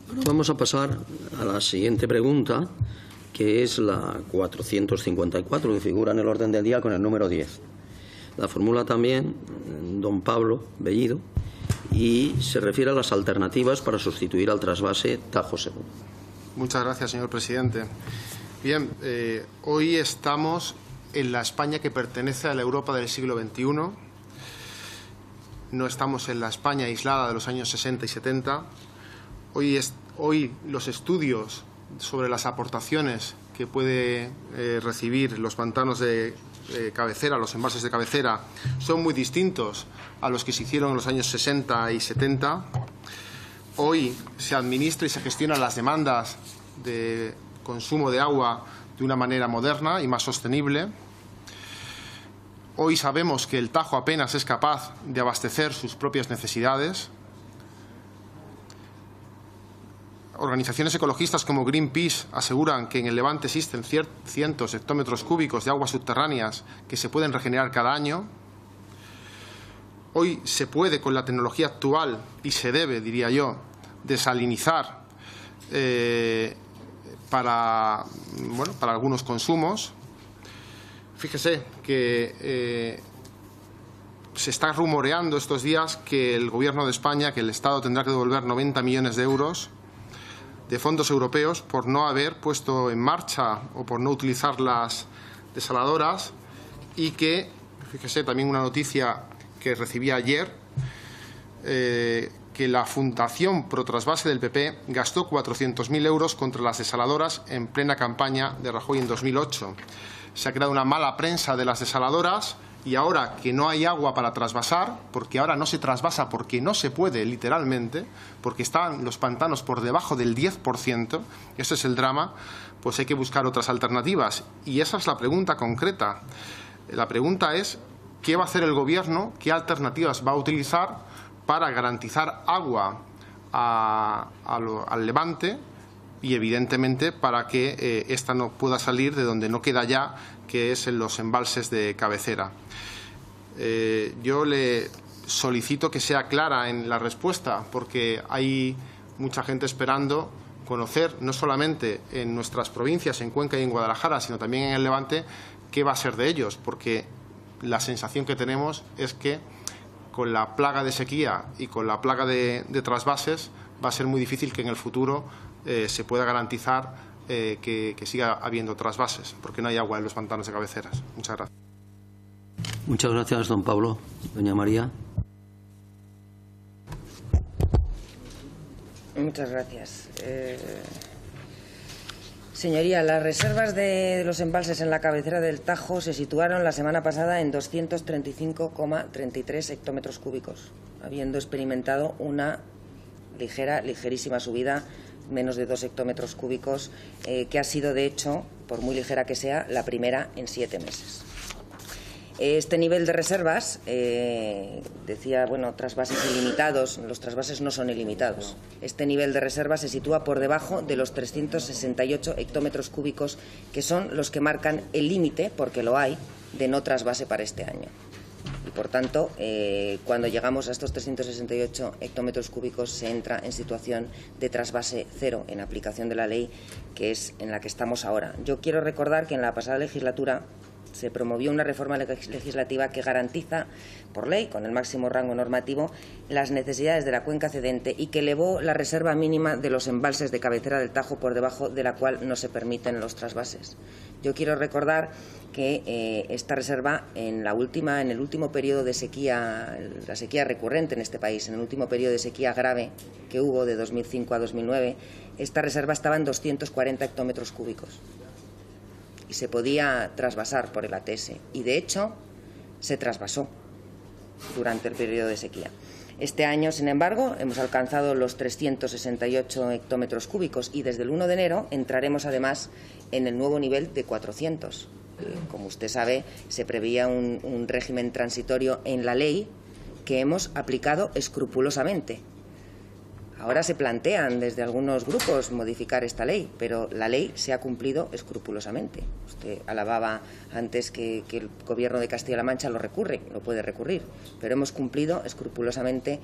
Ahora vamos a pasar a la siguiente pregunta, que es la 454, que figura en el orden del día con el número 10. La formula también don Pablo Bellido y se refiere a las alternativas para sustituir al trasvase Tajo Segura. Muchas gracias, señor presidente. Bien, hoy estamos en la España que pertenece a la Europa del siglo XXI. No estamos en la España aislada de los años 60 y 70. Hoy los estudios sobre las aportaciones que puede recibir los pantanos de cabecera, los embalses de cabecera, son muy distintos a los que se hicieron en los años 60 y 70. Hoy se administra y se gestionan las demandas de consumo de agua de una manera moderna y más sostenible. Hoy sabemos que el Tajo apenas es capaz de abastecer sus propias necesidades. Organizaciones ecologistas como Greenpeace aseguran que en el Levante existen cientos de hectómetros cúbicos de aguas subterráneas que se pueden regenerar cada año. Hoy se puede, con la tecnología actual, y se debe, diría yo, desalinizar para algunos consumos. Fíjese que se está rumoreando estos días que el Gobierno de España, que el Estado tendrá que devolver 90 millones de euros de fondos europeos por no haber puesto en marcha o por no utilizar las desaladoras, y que, fíjese, también una noticia que recibí ayer, que la Fundación Pro Trasvase del PP gastó 400.000 euros contra las desaladoras en plena campaña de Rajoy en 2008. Se ha creado una mala prensa de las desaladoras y ahora que no hay agua para trasvasar, porque ahora no se trasvasa porque no se puede, literalmente, porque están los pantanos por debajo del 10%, ese es el drama, pues hay que buscar otras alternativas. Y esa es la pregunta concreta. La pregunta es, ¿qué va a hacer el Gobierno? ¿Qué alternativas va a utilizar para garantizar agua al Levante? Y, evidentemente, para que esta no pueda salir de donde no queda ya, que es en los embalses de cabecera. Yo le solicito que sea clara en la respuesta, porque hay mucha gente esperando conocer, no solamente en nuestras provincias, en Cuenca y en Guadalajara, sino también en el Levante, qué va a ser de ellos, porque la sensación que tenemos es que con la plaga de sequía y con la plaga de trasvases va a ser muy difícil que en el futuro se pueda garantizar que siga habiendo trasvases, porque no hay agua en los pantanos de cabeceras. Muchas gracias. Muchas gracias, don Pablo. Doña María. Muchas gracias. Señoría, las reservas de los embalses en la cabecera del Tajo se situaron la semana pasada en 235,33 hectómetros cúbicos, habiendo experimentado una ligerísima subida, menos de 2 hectómetros cúbicos, que ha sido, de hecho, por muy ligera que sea, la primera en 7 meses. Este nivel de reservas, decía, trasvases ilimitados. Los trasvases no son ilimitados. Este nivel de reservas se sitúa por debajo de los 368 hectómetros cúbicos, que son los que marcan el límite, porque lo hay, de no trasvase para este año. Y, por tanto, cuando llegamos a estos 368 hectómetros cúbicos se entra en situación de trasvase cero en aplicación de la ley, que es en la que estamos ahora. Yo quiero recordar que en la pasada legislatura se promovió una reforma legislativa que garantiza, por ley, con el máximo rango normativo, las necesidades de la cuenca cedente y que elevó la reserva mínima de los embalses de cabecera del Tajo, por debajo de la cual no se permiten los trasvases. Yo quiero recordar que esta reserva, en el último periodo de sequía, la sequía recurrente en este país, en el último periodo de sequía grave que hubo de 2005 a 2009, esta reserva estaba en 240 hectómetros cúbicos. Y se podía trasvasar por el ATS. Y, de hecho, se trasvasó durante el periodo de sequía. Este año, sin embargo, hemos alcanzado los 368 hectómetros cúbicos y desde el 1 de enero entraremos, además, en el nuevo nivel de 400. Como usted sabe, se preveía un régimen transitorio en la ley que hemos aplicado escrupulosamente. Ahora se plantean desde algunos grupos modificar esta ley, pero la ley se ha cumplido escrupulosamente. Usted alababa antes que el Gobierno de Castilla-La Mancha lo puede recurrir, pero hemos cumplido escrupulosamente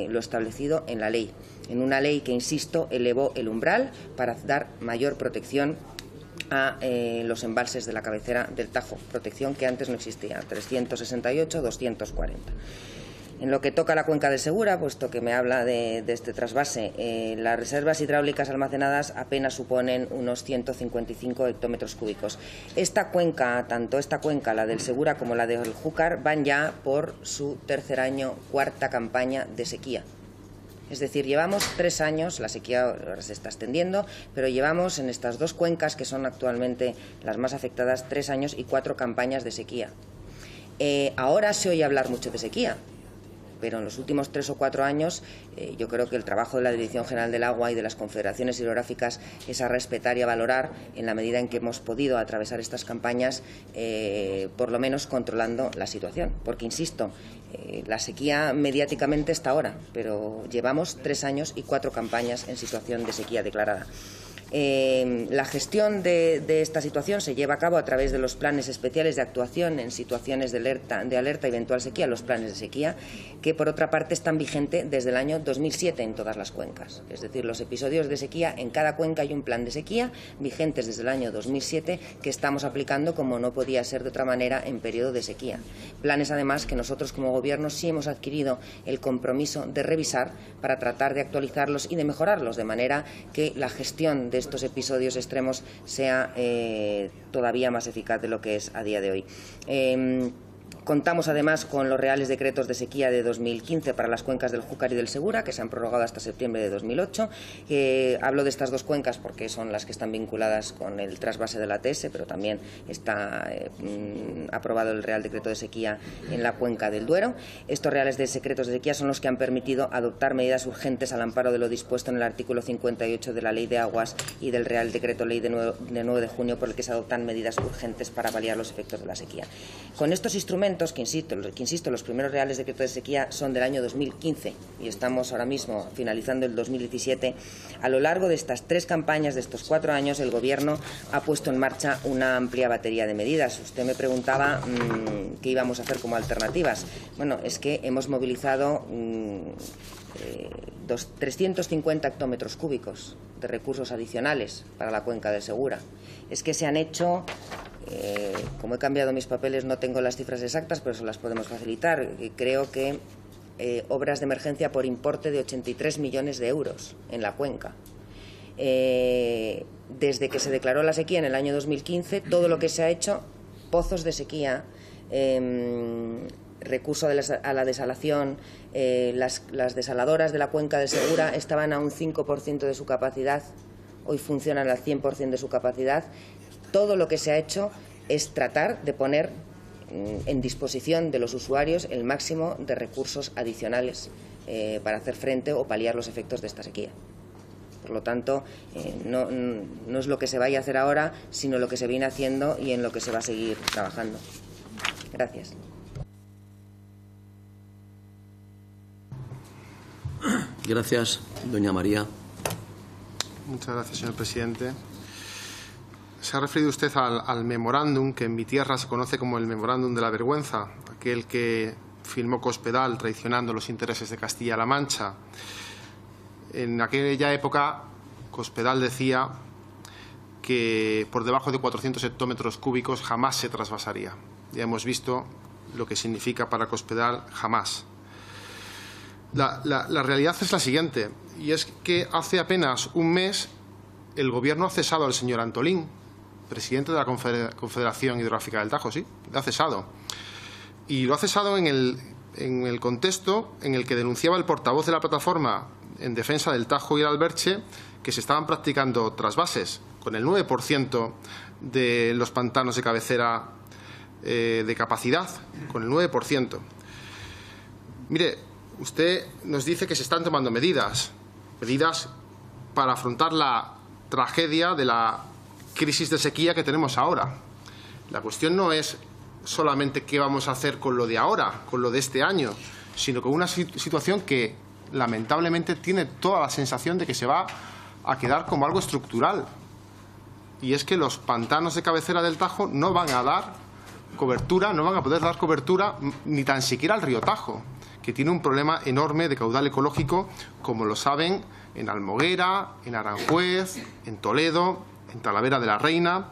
lo establecido en la ley. En una ley que, insisto, elevó el umbral para dar mayor protección a los embalses de la cabecera del Tajo, protección que antes no existía, 368, 240. En lo que toca a la cuenca del Segura, puesto que me habla de este trasvase, las reservas hidráulicas almacenadas apenas suponen unos 155 hectómetros cúbicos. Esta cuenca, tanto esta cuenca, la del Segura como la del Júcar, van ya por su tercer año, cuarta campaña de sequía. Es decir, llevamos 3 años, la sequía ahora se está extendiendo, pero llevamos en estas dos cuencas, que son actualmente las más afectadas, 3 años y 4 campañas de sequía. Ahora se oye hablar mucho de sequía, pero en los últimos 3 o 4 años yo creo que el trabajo de la Dirección General del Agua y de las confederaciones hidrográficas es a respetar y a valorar en la medida en que hemos podido atravesar estas campañas, por lo menos controlando la situación. Porque, insisto, la sequía mediáticamente está ahora, pero llevamos 3 años y 4 campañas en situación de sequía declarada. La gestión de esta situación se lleva a cabo a través de los planes especiales de actuación en situaciones de alerta y eventual sequía, los planes de sequía, que por otra parte están vigentes desde el año 2007 en todas las cuencas. Es decir, los episodios de sequía, en cada cuenca hay un plan de sequía vigentes desde el año 2007 que estamos aplicando como no podía ser de otra manera en periodo de sequía. Planes, además, que nosotros como Gobierno sí hemos adquirido el compromiso de revisar para tratar de actualizarlos y de mejorarlos, de manera que la gestión de estos episodios extremos sea todavía más eficaz de lo que es a día de hoy. Contamos además con los reales decretos de sequía de 2015 para las cuencas del Júcar y del Segura, que se han prorrogado hasta septiembre de 2008. Hablo de estas dos cuencas porque son las que están vinculadas con el trasvase de la ATS, pero también está aprobado el Real Decreto de Sequía en la cuenca del Duero. Estos reales decretos de sequía son los que han permitido adoptar medidas urgentes al amparo de lo dispuesto en el artículo 58 de la Ley de Aguas y del Real Decreto Ley de 9 de junio, por el que se adoptan medidas urgentes para paliar los efectos de la sequía. Con estos instrumentos, que insisto, los primeros reales decretos de sequía son del año 2015 y estamos ahora mismo finalizando el 2017, a lo largo de estas 3 campañas, de estos 4 años, el Gobierno ha puesto en marcha una amplia batería de medidas. Usted me preguntaba qué íbamos a hacer como alternativas. Bueno, es que hemos movilizado 350 hectómetros cúbicos de recursos adicionales para la cuenca del Segura. Es que se han hecho, como he cambiado mis papeles no tengo las cifras exactas, pero se las podemos facilitar. Creo que obras de emergencia por importe de 83 millones de euros en la cuenca. Desde que se declaró la sequía en el año 2015, todo lo que se ha hecho, pozos de sequía, recurso a la desalación, las desaladoras de la cuenca del Segura estaban a un 5% de su capacidad, hoy funcionan al 100% de su capacidad. Todo lo que se ha hecho es tratar de poner en disposición de los usuarios el máximo de recursos adicionales para hacer frente o paliar los efectos de esta sequía. Por lo tanto, no es lo que se vaya a hacer ahora, sino lo que se viene haciendo y en lo que se va a seguir trabajando. Gracias. Gracias, doña María. Muchas gracias, señor presidente. Se ha referido usted al memorándum, que en mi tierra se conoce como el memorándum de la vergüenza, aquel que firmó Cospedal traicionando los intereses de Castilla-La Mancha. En aquella época, Cospedal decía que por debajo de 400 hectómetros cúbicos jamás se trasvasaría. Ya hemos visto lo que significa para Cospedal jamás. La realidad es la siguiente, y es que hace apenas un mes el Gobierno ha cesado al señor Antolín, presidente de la Confederación Hidrográfica del Tajo, sí, lo ha cesado. Y lo ha cesado en el contexto en el que denunciaba el portavoz de la plataforma en defensa del Tajo y el Alberche que se estaban practicando trasvases con el 9% de los pantanos de cabecera de capacidad, con el 9%. Mire, usted nos dice que se están tomando medidas para afrontar la tragedia de la crisis de sequía que tenemos ahora. La cuestión no es solamente qué vamos a hacer con lo de ahora, con lo de este año, sino con una situación que lamentablemente tiene toda la sensación de que se va a quedar como algo estructural. Y es que los pantanos de cabecera del Tajo no van a dar cobertura, no van a poder dar cobertura ni tan siquiera al río Tajo, que tiene un problema enorme de caudal ecológico, como lo saben en Almoguera, en Aranjuez, en Toledo, en Talavera de la Reina.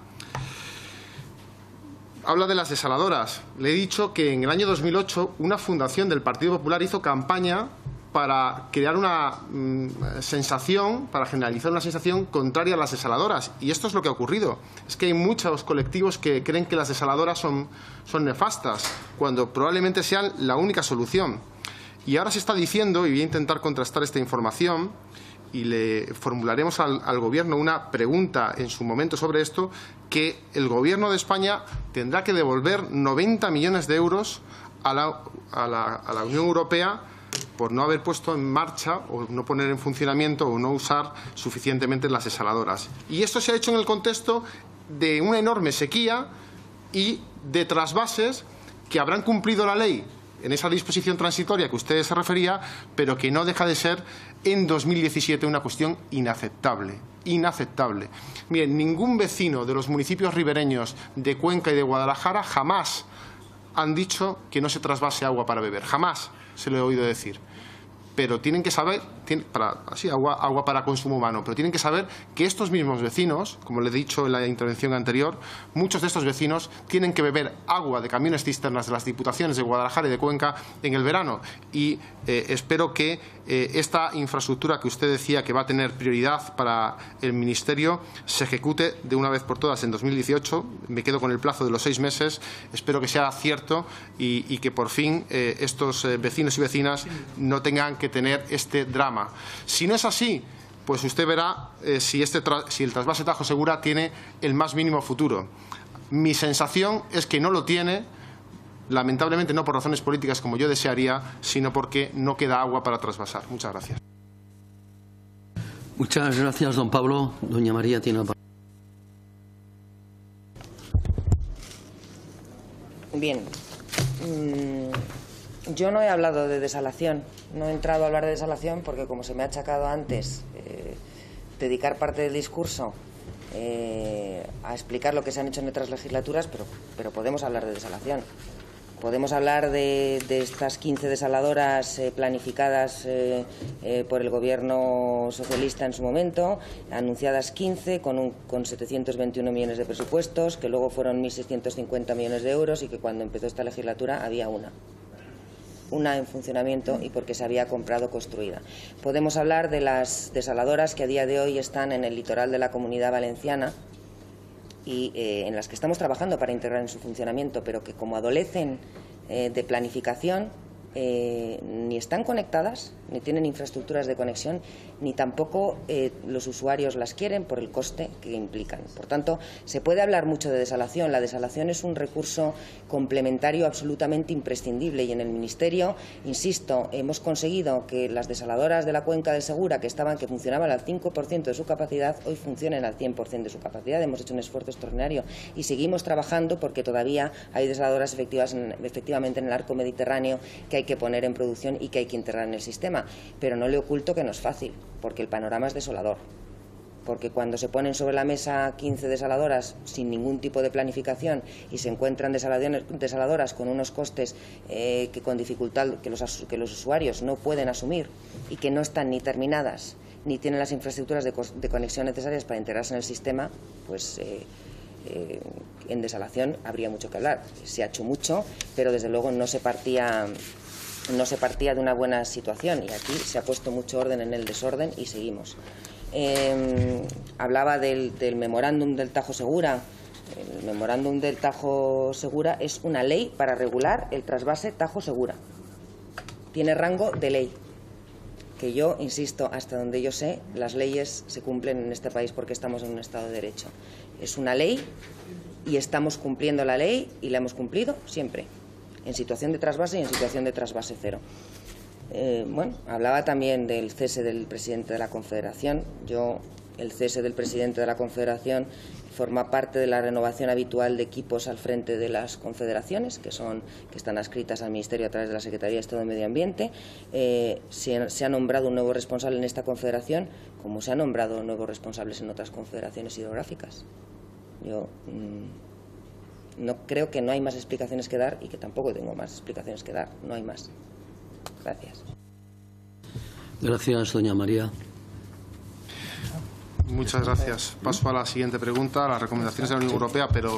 Habla de las desaladoras. Le he dicho que en el año 2008 una fundación del Partido Popular hizo campaña para crear una sensación, para generalizar una sensación contraria a las desaladoras. Y esto es lo que ha ocurrido. Es que hay muchos colectivos que creen que las desaladoras son nefastas, cuando probablemente sean la única solución. Y ahora se está diciendo, y voy a intentar contrastar esta información, y le formularemos al Gobierno una pregunta en su momento sobre esto, que el Gobierno de España tendrá que devolver 90 millones de euros a la Unión Europea por no haber puesto en marcha o no poner en funcionamiento o no usar suficientemente las desaladoras. Y esto se ha hecho en el contexto de una enorme sequía y de trasvases que habrán cumplido la ley en esa disposición transitoria que usted se refería, pero que no deja de ser en 2017 una cuestión inaceptable. Inaceptable. Miren, ningún vecino de los municipios ribereños de Cuenca y de Guadalajara jamás han dicho que no se trasvase agua para beber. Jamás se lo he oído decir. Pero tienen que saber, agua para consumo humano, pero tienen que saber que estos mismos vecinos, como le he dicho en la intervención anterior, muchos de estos vecinos tienen que beber agua de camiones cisternas de las diputaciones de Guadalajara y de Cuenca en el verano. Y espero que esta infraestructura que usted decía que va a tener prioridad para el Ministerio se ejecute de una vez por todas en 2018. Me quedo con el plazo de los 6 meses. Espero que sea cierto y que por fin estos vecinos y vecinas no tengan que tener este drama. Si no es así, pues usted verá si el trasvase Tajo Segura tiene el más mínimo futuro. Mi sensación es que no lo tiene, lamentablemente no por razones políticas como yo desearía, sino porque no queda agua para trasvasar. Muchas gracias. Muchas gracias, don Pablo. Doña María tiene la palabra. Bien. Yo no he hablado de desalación, no he entrado a hablar de desalación porque, como se me ha achacado antes, dedicar parte del discurso a explicar lo que se han hecho en otras legislaturas, pero podemos hablar de desalación. Podemos hablar de estas 15 desaladoras planificadas por el Gobierno socialista en su momento, anunciadas 15 con 721 millones de presupuestos, que luego fueron 1.650 millones de euros y que cuando empezó esta legislatura había una en funcionamiento y porque se había comprado construida. Podemos hablar de las desaladoras que a día de hoy están en el litoral de la Comunidad Valenciana y en las que estamos trabajando para integrar en su funcionamiento, pero que como adolecen de planificación ni están conectadas, ni tienen infraestructuras de conexión, ni tampoco los usuarios las quieren por el coste que implican. Por tanto, se puede hablar mucho de desalación. La desalación es un recurso complementario absolutamente imprescindible y en el Ministerio, insisto, hemos conseguido que las desaladoras de la cuenca del Segura, que funcionaban al 5% de su capacidad, hoy funcionen al 100% de su capacidad. Hemos hecho un esfuerzo extraordinario y seguimos trabajando porque todavía hay desaladoras efectivamente en el arco mediterráneo que hay que poner en producción y que hay que integrar en el sistema. Pero no le oculto que no es fácil, porque el panorama es desolador. Porque cuando se ponen sobre la mesa 15 desaladoras sin ningún tipo de planificación y se encuentran desaladoras con unos costes que con dificultad que los usuarios no pueden asumir y que no están ni terminadas ni tienen las infraestructuras de conexión necesarias para integrarse en el sistema, pues en desalación habría mucho que hablar. Se ha hecho mucho, pero desde luego no se partía de una buena situación y aquí se ha puesto mucho orden en el desorden y seguimos. Hablaba del memorándum del Tajo Segura. El memorándum del Tajo Segura es una ley para regular el trasvase Tajo Segura. Tiene rango de ley. Que yo, insisto, hasta donde yo sé, las leyes se cumplen en este país porque estamos en un Estado de Derecho. Es una ley y estamos cumpliendo la ley y la hemos cumplido siempre, en situación de trasvase y en situación de trasvase cero. Bueno, hablaba también del cese del presidente de la Confederación. El cese del presidente de la Confederación forma parte de la renovación habitual de equipos al frente de las confederaciones, que están adscritas al Ministerio a través de la Secretaría de Estado de Medio Ambiente. Se ha nombrado un nuevo responsable en esta confederación, como se han nombrado nuevos responsables en otras confederaciones hidrográficas. Yo no creo que no hay más explicaciones que dar y que tampoco tengo más explicaciones que dar. No hay más. Gracias. Gracias, doña María. Muchas gracias. Paso a la siguiente pregunta. Las recomendaciones de la Unión Europea, pero